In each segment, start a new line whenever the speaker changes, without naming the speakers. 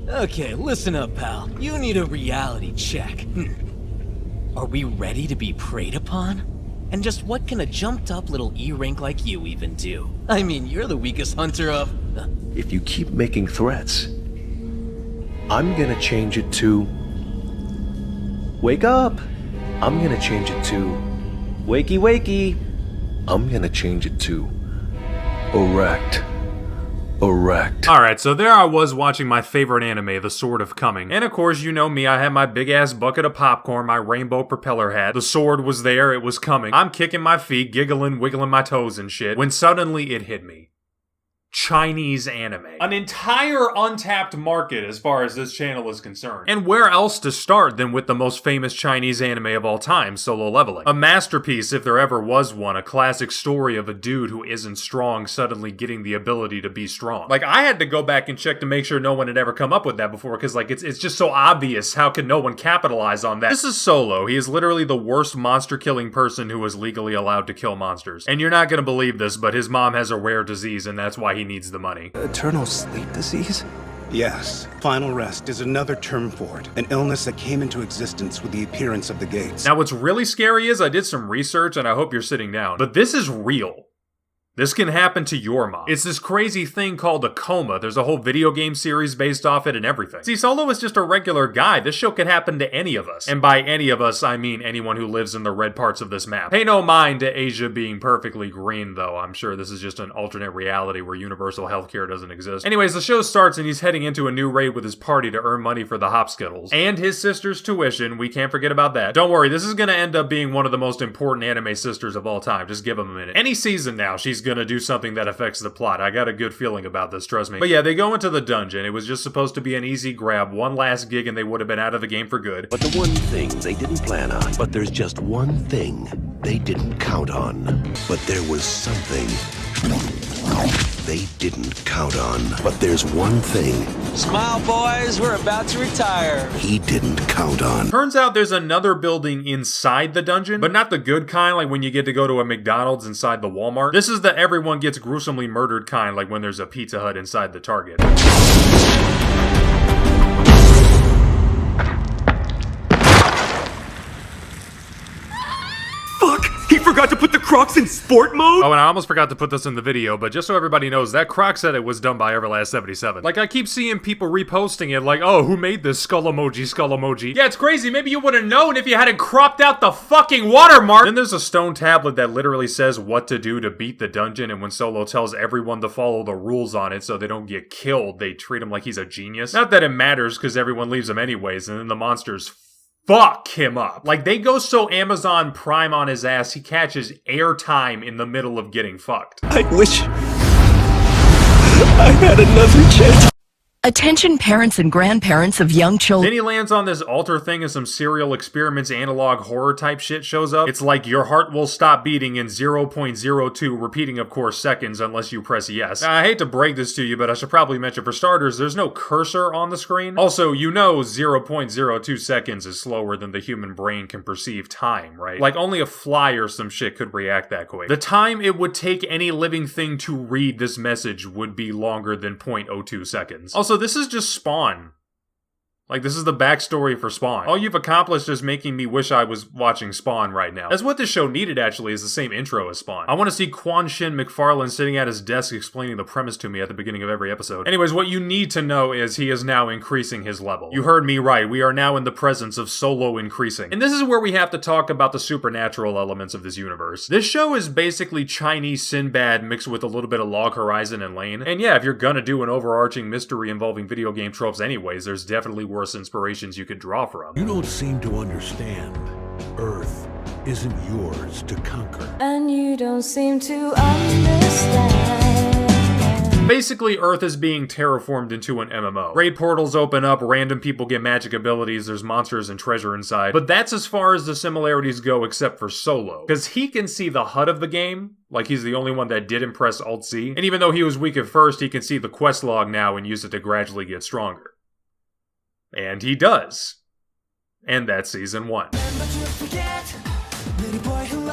Okay, listen up, pal. You need a reality check. Are we ready to be preyed upon? And just what can a jumped-up little E-Rink like you even do? I mean, you're the weakest hunter of...
If you keep making threats, I'm gonna change it to... Wake up! I'm gonna change it to... Wakey wakey! I'm gonna change it to... Erect. Erect.
Alright, so there I was watching my favorite anime, The Sword of Coming. And of course, you know me, I had my big ass bucket of popcorn, my rainbow propeller hat. The sword was there, it was coming. I'm kicking my feet, giggling, wiggling my toes and shit, when suddenly it hit me. Chinese anime. An entire untapped market as far as this channel is concerned. And where else to start than with the most famous Chinese anime of all time, Solo Leveling. A masterpiece if there ever was one, a classic story of a dude who isn't strong suddenly getting the ability to be strong. Like, I had to go back and check to make sure no one had ever come up with that before, because like, it's just so obvious. How could no one capitalize on that? This is Solo. He is literally the worst monster-killing person who is legally allowed to kill monsters. And you're not gonna believe this, but his mom has a rare disease and that's why he needs the money.
Eternal sleep disease?
Yes. Final rest is another term for it. An illness that came into existence with the appearance of the gates.
Now what's really scary is I did some research and I hope you're sitting down, but this is real. This can happen to your mom. It's this crazy thing called a coma. There's a whole video game series based off it and everything. See, Solo is just a regular guy. This show can happen to any of us. And by any of us, I mean anyone who lives in the red parts of this map. Pay no mind to Asia being perfectly green, though. I'm sure this is just an alternate reality where universal healthcare doesn't exist. Anyways, the show starts and he's heading into a new raid with his party to earn money for the Hopskittles. And his sister's tuition. We can't forget about that. Don't worry, this is gonna end up being one of the most important anime sisters of all time. Just give him a minute. Any season now, she's gonna do something that affects the plot. I got a good feeling about this, trust me. But yeah, they go into the dungeon. It was just supposed to be an easy grab, one last gig, and they would have been out of the game for good.
But the one thing they didn't plan on. But there's just one thing they didn't count on. But there was something they didn't count on. But there's one thing.
Smile, boys, we're about to retire.
He didn't count on.
Turns out there's another building inside the dungeon, but not the good kind, like when you get to go to a McDonald's inside the Walmart. This is the everyone gets gruesomely murdered kind, like when there's a Pizza Hut inside the Target.
He forgot to put the Crocs in sport mode?
Oh, and I almost forgot to put this in the video, but just so everybody knows, that Croc said it was done by Everlast77. Like, I keep seeing people reposting it like, oh, who made this skull emoji, skull emoji? Yeah, it's crazy. Maybe you would have known if you hadn't cropped out the fucking watermark. Then there's a stone tablet that literally says what to do to beat the dungeon, and when Solo tells everyone to follow the rules on it so they don't get killed, they treat him like he's a genius. Not that it matters, because everyone leaves him anyways, and then the monsters fuck him up. Like, they go so Amazon Prime on his ass, he catches airtime in the middle of getting fucked.
I wish I had another chance.
Attention parents and grandparents of young children.
Then he lands on this altar thing and some serial experiments analog horror type shit shows up. It's like your heart will stop beating in 0.02, repeating of course seconds unless you press yes. Now, I hate to break this to you, but I should probably mention for starters, there's no cursor on the screen. Also, you know 0.02 seconds is slower than the human brain can perceive time, right? Like only a fly or some shit could react that quick. The time it would take any living thing to read this message would be longer than 0.02 seconds. Also, this is just Spawn. Like, this is the backstory for Spawn. All you've accomplished is making me wish I was watching Spawn right now. That's what this show needed, actually, is the same intro as Spawn. I want to see Quan Shin McFarlane sitting at his desk explaining the premise to me at the beginning of every episode. Anyways, what you need to know is he is now increasing his level. You heard me right. We are now in the presence of Solo increasing. And this is where we have to talk about the supernatural elements of this universe. This show is basically Chinese Sinbad mixed with a little bit of Log Horizon and Lane. And yeah, if you're gonna do an overarching mystery involving video game tropes anyways, there's definitely worse inspirations you could draw from.
You don't seem to understand. Earth isn't yours to conquer.
And you don't seem to understand.
Basically, Earth is being terraformed into an MMO. Raid portals open up, random people get magic abilities, there's monsters and treasure inside. But that's as far as the similarities go except for Solo. Because he can see the HUD of the game, like he's the only one that didn't press Alt-C. And even though he was weak at first, he can see the quest log now and use it to gradually get stronger. And he does. And that's season 1.
Never to forget, little boy who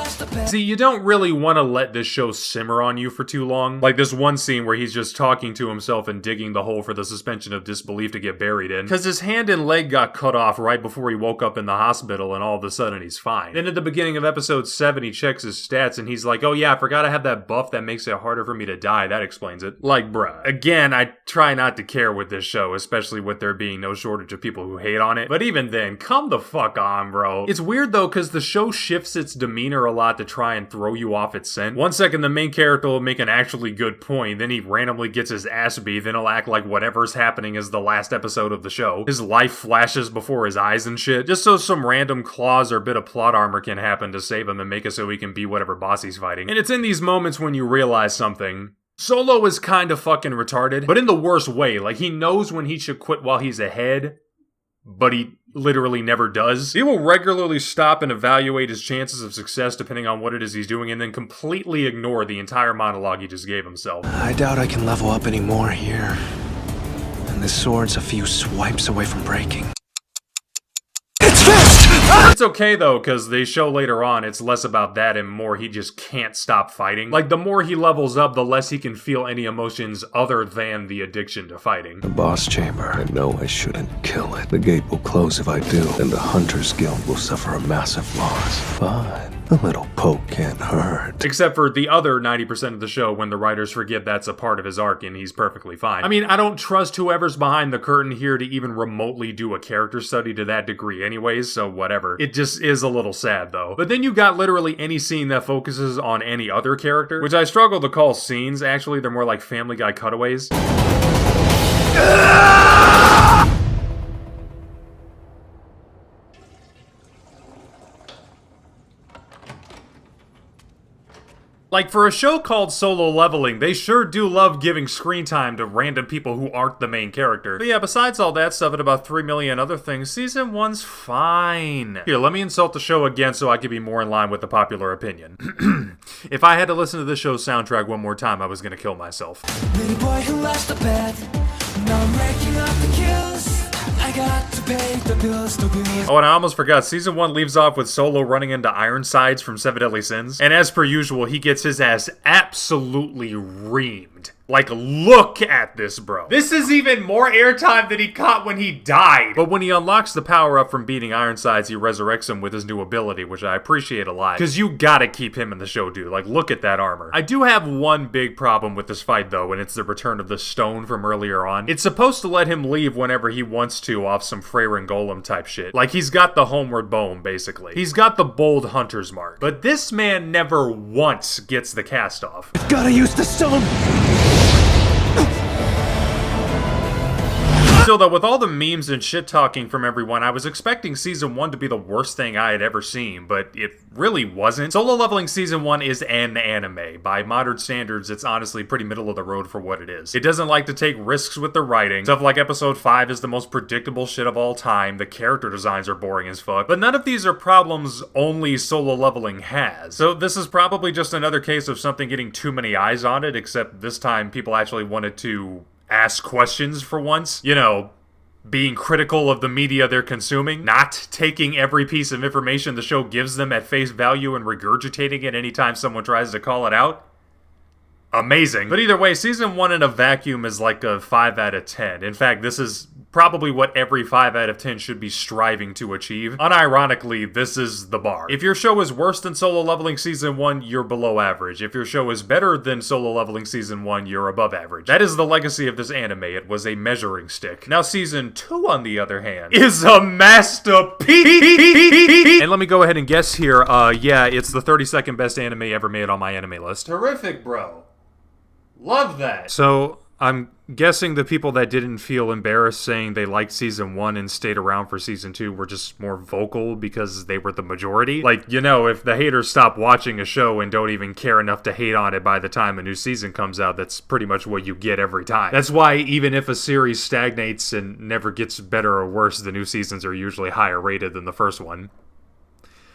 See, you don't really want to let this show simmer on you for too long. Like this one scene where he's just talking to himself and digging the hole for the suspension of disbelief to get buried in. Because his hand and leg got cut off right before he woke up in the hospital and all of a sudden he's fine. Then at the beginning of episode 7, he checks his stats and he's like, oh yeah, I forgot I have that buff that makes it harder for me to die. That explains it. Like, bruh. Again, I try not to care with this show, especially with there being no shortage of people who hate on it. But even then, come the fuck on, bro. It's weird though, because the show shifts its demeanor a lot to try and throw you off its scent. One second, the main character will make an actually good point, then he randomly gets his ass beat, then he'll act like whatever's happening is the last episode of the show. His life flashes before his eyes and shit, just so some random clause or bit of plot armor can happen to save him and make it so he can be whatever boss he's fighting. And it's in these moments when you realize something. Solo is kind of fucking retarded, but in the worst way. Like, he knows when he should quit while he's ahead, but he literally never does. He will regularly stop and evaluate his chances of success depending on what it is he's doing, and then completely ignore the entire monologue he just gave himself.
I doubt I can level up anymore here. And this sword's a few swipes away from breaking.
It's okay though, because they show later on it's less about that and more he just can't stop fighting. Like, the more he levels up, the less he can feel any emotions other than the addiction to fighting.
The boss chamber. I know I shouldn't kill it. The gate will close if I do, and the Hunter's Guild will suffer a massive loss. But a little poke can't hurt.
Except for the other 90% of the show when the writers forget that's a part of his arc and he's perfectly fine. I mean, I don't trust whoever's behind the curtain here to even remotely do a character study to that degree anyways, so whatever. It just is a little sad though. But then you got literally any scene that focuses on any other character, which I struggle to call scenes, actually they're more like Family Guy cutaways. Like, for a show called Solo Leveling, they sure do love giving screen time to random people who aren't the main character. But yeah, besides all that stuff and about 3 million other things, Season 1's fine. Here, let me insult the show again so I can be more in line with the popular opinion. If I had to listen to this show's soundtrack one more time, I was gonna kill myself.
Little boy who lost the bed, now I'm raking up the kills. I got to pay the bills, the bills.
Oh, and I almost forgot, Season 1 leaves off with Solo running into Ironsides from Seven Deadly Sins. And as per usual, he gets his ass absolutely reamed. Like, look at this, bro. This is even more airtime than he caught when he died. But when he unlocks the power-up from beating Ironsides, he resurrects him with his new ability, which I appreciate a lot. Because you gotta keep him in the show, dude. Like, look at that armor. I do have one big problem with this fight, though, and it's the return of the stone from earlier on. It's supposed to let him leave whenever he wants to off some Freyr and Golem type shit. Like, he's got the homeward bone, basically. He's got the bold hunter's mark. But this man never once gets the cast off.
Gotta use the stone!
Still though, with all the memes and shit talking from everyone, I was expecting Season 1 to be the worst thing I had ever seen, but it really wasn't. Solo Leveling Season 1 is an anime. By modern standards, it's honestly pretty middle of the road for what it is. It doesn't like to take risks with the writing. Stuff like Episode 5 is the most predictable shit of all time, the character designs are boring as fuck, but none of these are problems only Solo Leveling has. So this is probably just another case of something getting too many eyes on it, except this time people actually wanted to ask questions for once. You know, being critical of the media they're consuming, not taking every piece of information the show gives them at face value and regurgitating it anytime someone tries to call it out. Amazing. But either way, Season 1 in a vacuum is like a 5 out of 10. In fact, this is probably what every 5 out of 10 should be striving to achieve. Unironically, this is the bar. If your show is worse than Solo Leveling Season 1, you're below average. If your show is better than Solo Leveling Season 1, you're above average. That is the legacy of this anime. It was a measuring stick. Now Season 2, on the other hand, is a masterpiece! And let me go ahead and guess here, yeah, it's the 32nd best anime ever made on my anime list. Terrific, bro. Love that. So, I'm guessing the people that didn't feel embarrassed saying they liked Season 1 and stayed around for Season 2 were just more vocal because they were the majority. Like, you know, if the haters stop watching a show and don't even care enough to hate on it by the time a new season comes out, that's pretty much what you get every time. That's why even if a series stagnates and never gets better or worse, the new seasons are usually higher rated than the first one.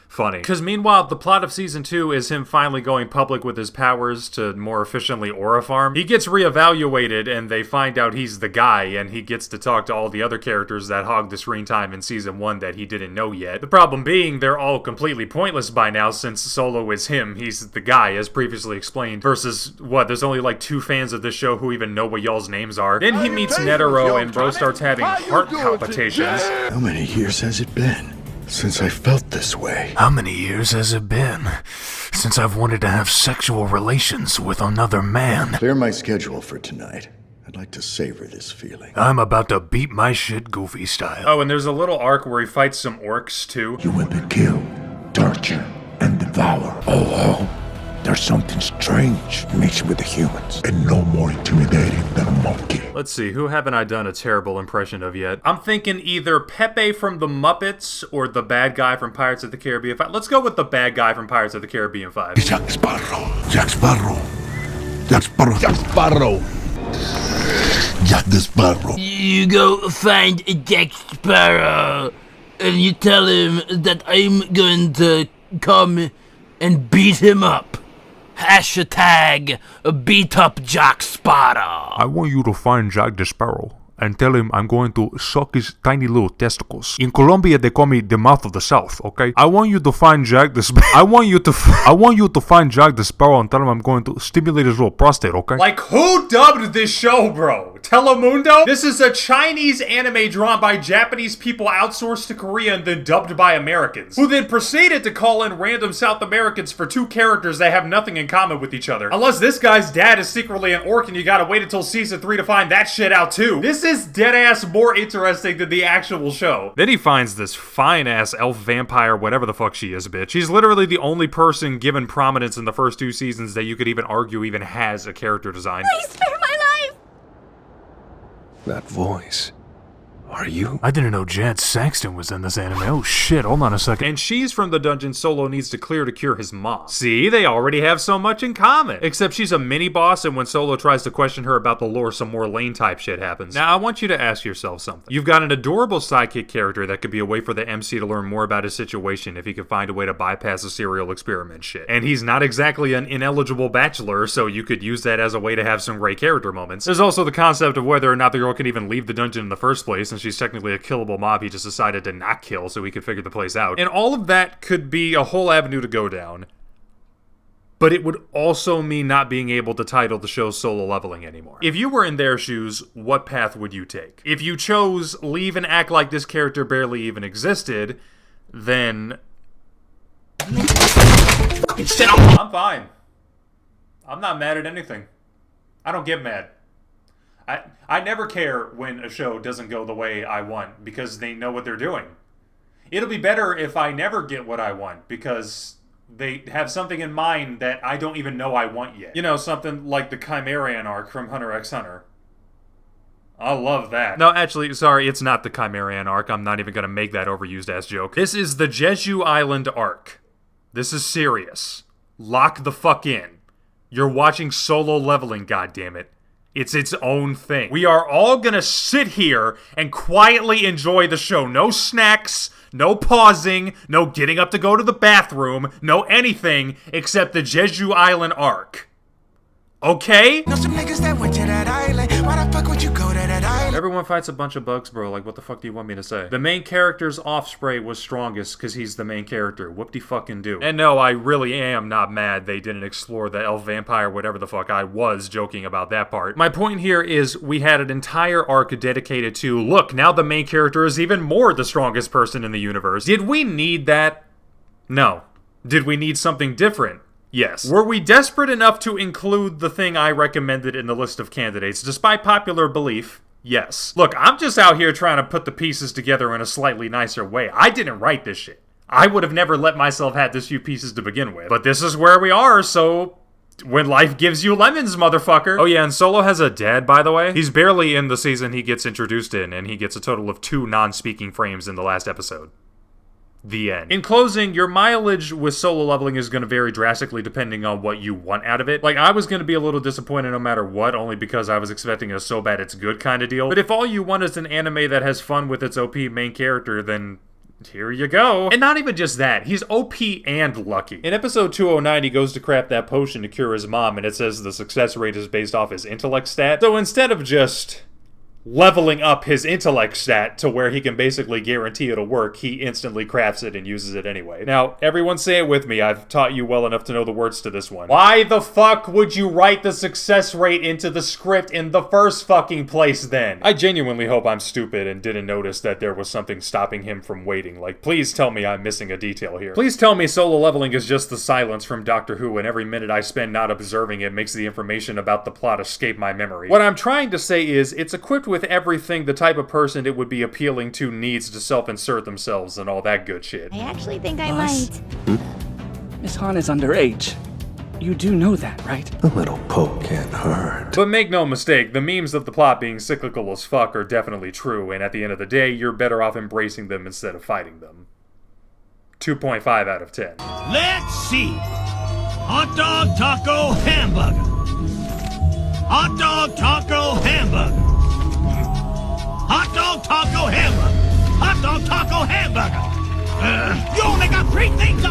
funny. Because meanwhile, the plot of season 2 is him finally going public with his powers to more efficiently aura farm. He gets reevaluated and they find out he's the guy, and he gets to talk to all the other characters that hogged the screen time in season 1 that he didn't know yet. The problem being, they're all completely pointless by now since Solo is him. He's the guy, as previously explained, versus, what, there's only like 2 fans of this show who even know what y'all's names are. Then he meets Netero and bro starts having heart palpitations.
How many years has it been since I felt this way?
How many years has it been since I've wanted to have sexual relations with another man?
Clear my schedule for tonight. I'd like to savor this feeling.
I'm about to beat my shit Goofy style.
Oh, and there's a little arc where he fights some orcs, too.
You want to kill, torture, and devour. Oh, there's something strange mixed with the humans, and no more intimidating than a monkey.
Let's see, who haven't I done a terrible impression of yet? I'm thinking either Pepe from the Muppets or the bad guy from Pirates of the Caribbean 5. Let's go with the bad guy from Pirates of the Caribbean 5.
Jack Sparrow. Jack Sparrow. Jack Sparrow. Jack Sparrow. Jack the Sparrow.
You go find Jack Sparrow and you tell him that I'm going to come and beat him up. Hashtag beat up Jack Sparrow.
I want you to find Jack the Sparrow and tell him I'm going to suck his tiny little testicles. In Colombia, they call me the mouth of the South, okay? I want you to find Jack the Sparrow. I want you to find Jack the Sparrow and tell him I'm going to stimulate his little prostate, okay?
Like, who dubbed this show, bro? Telemundo? This is a Chinese anime drawn by Japanese people outsourced to Korea and then dubbed by Americans, who then proceeded to call in random South Americans for 2 characters that have nothing in common with each other. Unless this guy's dad is secretly an orc and you gotta wait until season 3 to find that shit out too. This is deadass more interesting than the actual show. Then he finds this fine-ass elf vampire, whatever the fuck she is, bitch. She's literally the only person given prominence in the first 2 seasons that you could even argue even has a character design.
Please spare my life!
That voice. Are you?
I didn't know Jad Saxton was in this anime. Oh shit, hold on a second.
And she's from the dungeon Solo needs to clear to cure his mom. See, they already have so much in common. Except she's a mini-boss, and when Solo tries to question her about the lore, some more Lane-type shit happens. Now, I want you to ask yourself something. You've got an adorable sidekick character that could be a way for the MC to learn more about his situation if he could find a way to bypass the serial experiment shit. And he's not exactly an ineligible bachelor, so you could use that as a way to have some great character moments. There's also the concept of whether or not the girl can even leave the dungeon in the first place, and she's technically a killable mob he just decided to not kill so he could figure the place out. And all of that could be a whole avenue to go down. But it would also mean not being able to title the show Solo Leveling anymore. If you were in their shoes, what path would you take? If you chose leave and act like this character barely even existed, then... I'm fine. I'm not mad at anything. I don't get mad. I never care when a show doesn't go the way I want because they know what they're doing. It'll be better if I never get what I want because they have something in mind that I don't even know I want yet. You know, something like the Chimerian arc from Hunter x Hunter. I love that. No, actually, sorry, it's not the Chimerian arc. I'm not even gonna make that overused ass joke. This is the Jeju Island arc. This is serious. Lock the fuck in. You're watching Solo Leveling, goddammit. It's its own thing. We are all gonna sit here and quietly enjoy the show. No snacks, no pausing, no getting up to go to the bathroom, no anything except the Jeju Island arc. Okay?
Know some niggas that went to that island. Why the fuck would you go to that island?
Everyone fights a bunch of bugs, bro. Like, what the fuck do you want me to say? The main character's offspray was strongest because he's the main character. Whoop-de-fucking-do. And no, I really am not mad they didn't explore the elf vampire, whatever the fuck. I was joking about that part. My point here is we had an entire arc dedicated to, look, now the main character is even more the strongest person in the universe. Did we need that? No. Did we need something different? Yes. Were we desperate enough to include the thing I recommended in the list of candidates, despite popular belief? Yes. Look, I'm just out here trying to put the pieces together in a slightly nicer way. I didn't write this shit. I would have never let myself have this few pieces to begin with. But this is where we are, so... when life gives you lemons, motherfucker. Oh yeah, and Solo has a dad, by the way. He's barely in the season he gets introduced in, and he gets a total of 2 non-speaking frames in the last episode. The end. In closing, your mileage with Solo Leveling is going to vary drastically depending on what you want out of it. Like, I was going to be a little disappointed no matter what, only because I was expecting a so bad it's good kind of deal. But if all you want is an anime that has fun with its OP main character, then Here you go. And not even just that, he's OP and lucky. In episode 209, he goes to craft that potion to cure his mom, and it says the success rate is based off his intellect stat. So instead of just leveling up his intellect stat to where he can basically guarantee it'll work, he instantly crafts it and uses it anyway. Now, everyone say it with me. I've taught you well enough to know the words to this one. Why the fuck would you write the success rate into the script in the first fucking place then? I genuinely hope I'm stupid and didn't notice that there was something stopping him from waiting. Like, please tell me I'm missing a detail here. Please tell me solo leveling is just the silence from Doctor Who, and every minute I spend not observing it makes the information about the plot escape my memory. What I'm trying to say is, it's equipped with everything the type of person it would be appealing to needs to self-insert themselves and all that good shit.
I actually think I might.
Miss Han is underage. You do know that, right?
A little poke can't hurt.
But make no mistake, the memes of the plot being cyclical as fuck are definitely true, and at the end of the day, you're better off embracing them instead of fighting them. 2.5 out of 10.
Let's see. Hot dog, taco, hamburger. Hot dog, taco, hamburger. Hot dog, taco, hamburger. Hot dog, taco, hamburger. You only got 3 things.